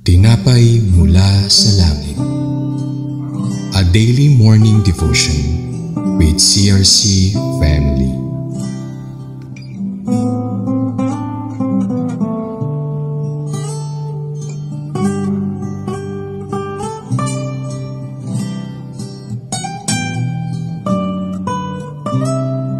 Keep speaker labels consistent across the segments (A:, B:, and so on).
A: Tinapay mula sa langit. A daily morning devotion with CRC Family.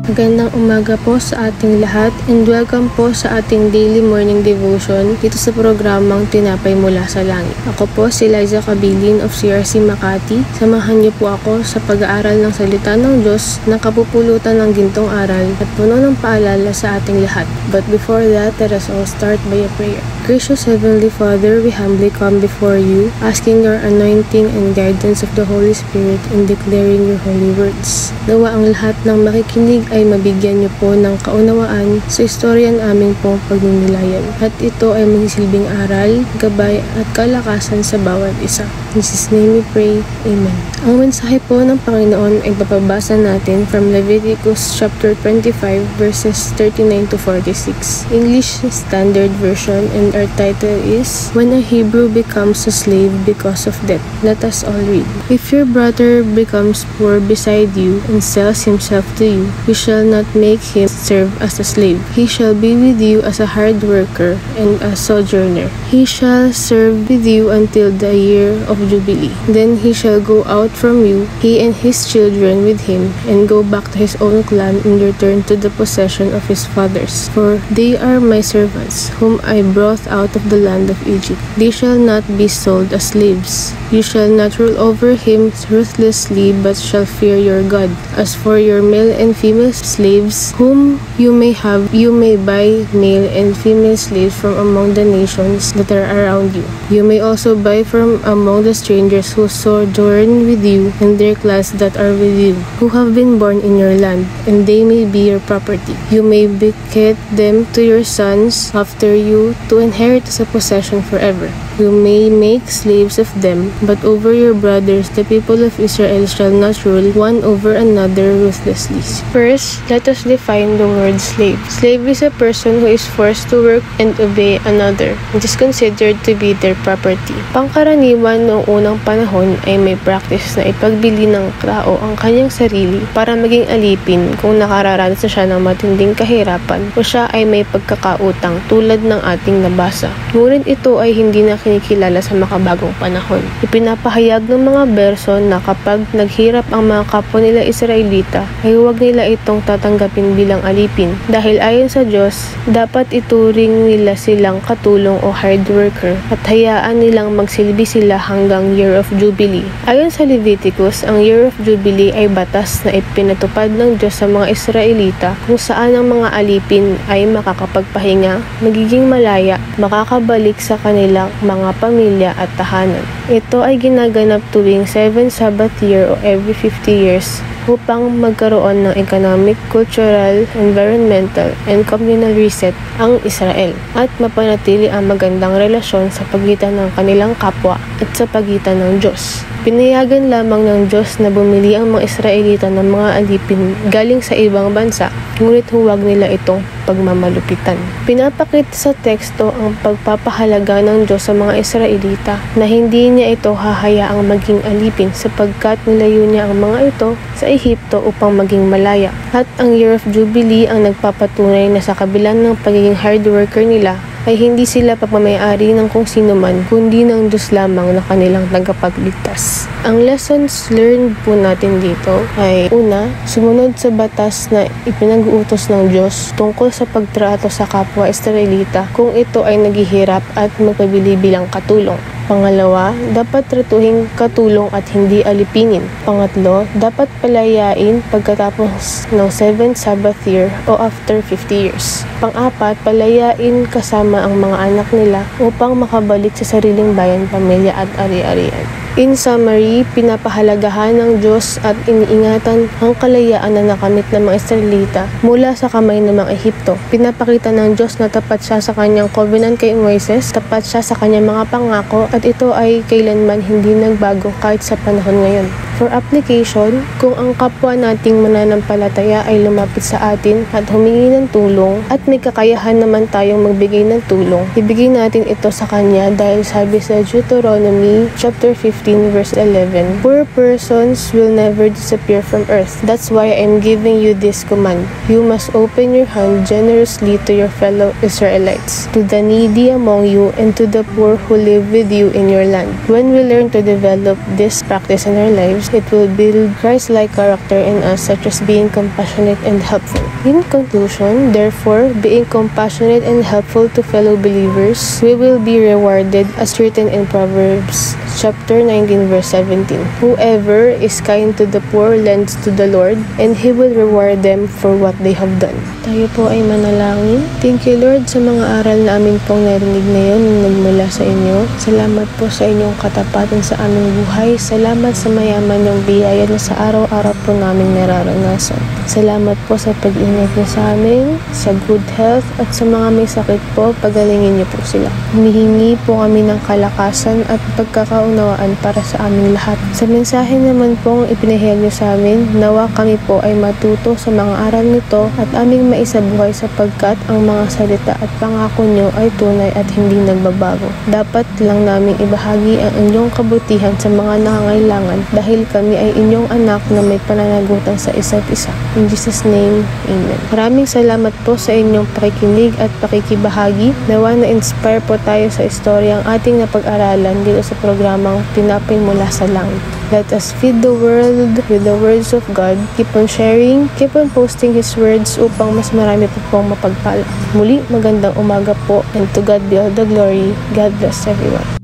B: Magandang umaga po sa ating lahat and welcome po sa ating daily morning devotion dito sa programang Tinapay Mula sa Langit. Ako po si Liza Cabilin of CRC Makati. Samahan niyo po ako sa pag-aaral ng salita ng Diyos na kapupulutan ng gintong aral at puno ng paalala sa ating lahat. But before that, let us all start by a prayer. Gracious Heavenly Father, we humbly come before you, asking your anointing and guidance of the Holy Spirit in declaring your holy words. Nawa ang lahat ng makikinig ay mabigyan niyo po ng kaunawaan sa istorya ng aming pong pagninilayan. At ito ay magsisilbing aral, gabay at kalakasan sa bawat isa. In Jesus' name we pray. Amen. Ang mensahe po ng Panginoon ay papabasa natin from Leviticus chapter 25 verses 39 to 46. English Standard Version, and our title is When a Hebrew Becomes a Slave Because of Debt. Let us all read. If your brother becomes poor beside you and sells himself to you, you shall not make him serve as a slave. He shall be with you as a hard worker and a sojourner. He shall serve with you until the year of Jubilee. Then he shall go out from you, he and his children with him, and go back to his own clan and return to the possession of his fathers. For they are my servants, whom I brought out of the land of Egypt. They shall not be sold as slaves. You shall not rule over him ruthlessly, but shall fear your God. As for your male and female slaves, whom you may have, you may buy male and female slaves from among the nations that are around you. You may also buy from among the strangers who sojourn with you and their clans that are with you, who have been born in your land, and they may be your property. You may bequeath them to your sons after you to inherit as a possession forever. You may make slaves of them, but over your brothers, the people of Israel shall not rule one over another ruthlessly. First, let us define the word slave. Slave is a person who is forced to work and obey another, which is considered to be their property. Pangkaraniwan noong unang panahon ay may practice na ipagbili ng tao ang kanyang sarili para maging alipin kung nakararanas siya ng matinding kahirapan o siya ay may pagkakautang tulad ng ating nabasa. Ngunit ito ay hindi na kinikilala sa makabagong panahon. Ipinapahayag ng mga berso na kapag naghirap ang mga kapwa nila Israelita ay huwag nila itong tatanggapin bilang alipin dahil ayon sa Diyos, dapat ituring nila silang katulong o hard worker at hayaan nilang magsilbi sila hanggang Year of Jubilee. Ayon sa Leviticus, ang Year of Jubilee ay batas na ipinatupad ng Diyos sa mga Israelita kung saan ang mga alipin ay makakapagpahinga, magiging malaya, makakabalik sa kanilang mga pamilya at tahanan. Ito ay ginaganap tuwing 7 Sabbath year o every 50 years upang magkaroon ng economic, cultural, environmental, and communal reset ang Israel at mapanatili ang magandang relasyon sa pagitan ng kanilang kapwa at sa pagitan ng Diyos. Pinayagan lamang ng Diyos na bumili ang mga Israelita ng mga alipin galing sa ibang bansa, ngunit huwag nila itong pagmamalupitan. Pinapakita sa teksto ang pagpapahalaga ng Diyos sa mga Israelita na hindi niya ito hahayaang maging alipin sapagkat nilayo niya ang mga ito sa Ehipto upang maging malaya. At ang Year of Jubilee ang nagpapatunay na sa kabila ng pagiging hard worker nila ay hindi sila pagmamayari ng kung sino man, kundi ng Diyos lamang na kanilang tagapagligtas. Ang lessons learned po natin dito ay una, sumunod sa batas na ipinag-uutos ng Diyos tungkol sa pagtrato sa kapwa Israelita kung ito ay naghihirap at magpabili bilang katulong. Pangalawa, dapat tratuhin katulong at hindi alipinin. Pangatlo, dapat palayain pagkatapos ng 7th Sabbath year o after 50 years. Pang-apat, palayain kasama ang mga anak nila upang makabalik sa sariling bayan, pamilya at ari-arian. In summary, pinapahalagahan ng Diyos at iniingatan ang kalayaan na nakamit ng mga Israelita mula sa kamay ng mga Ehipto. Pinapakita ng Diyos na tapat siya sa kanyang covenant kay Moises, tapat siya sa kanyang mga pangako at ito ay kailanman hindi nagbago kahit sa panahon ngayon. For application, kung ang kapwa nating mananampalataya ay lumapit sa atin at humingi ng tulong at may kakayahan naman tayong magbigay ng tulong, ibigay natin ito sa kanya dahil sabi sa Deuteronomy chapter 15 verse 11, "Poor persons will never disappear from earth. That's why I am giving you this command. You must open your hand generously to your fellow Israelites, to the needy among you and to the poor who live with you in your land." When we learn to develop this practice in our lives, it will build Christ-like character in us, such as being compassionate and helpful. In conclusion, therefore, being compassionate and helpful to fellow believers, we will be rewarded as written in Proverbs chapter 19 verse 17. "Whoever is kind to the poor lends to the Lord, and He will reward them for what they have done." Tayo po ay manalangin. Thank you, Lord, sa mga aral na amin pong narinig ngayon na nagmula sa inyo. Salamat po sa inyong katapatan sa aming buhay. Salamat sa mayaman ng biyaya na sa araw-araw po namin nararanasan. Salamat po sa pag-ingat niyo sa amin, sa good health, at sa mga may sakit po, pagalingin niyo po sila. Humihingi po kami ng kalakasan at pagkakaunawaan para sa aming lahat. Sa mensahe naman pong ipinahayag niyo sa amin, nawa kami po ay matuto sa mga aral nito at aming maisabuhay sapagkat ang mga salita at pangako niyo ay tunay at hindi nagbabago. Dapat lang namin ibahagi ang inyong kabutihan sa mga nangangailangan dahil kami ay inyong anak na may pananagutan sa isa't isa. In Jesus' name, Amen. Maraming salamat po sa inyong pakikinig at pakikibahagi. Nawa na-inspire po tayo sa istoryang ating napag-aralan dito sa programang Tinapay Mula sa Langit. Let us feed the world with the words of God. Keep on sharing, keep on posting His words upang mas marami po pong mapagpala. Muli, magandang umaga po, and to God be all the glory. God bless everyone.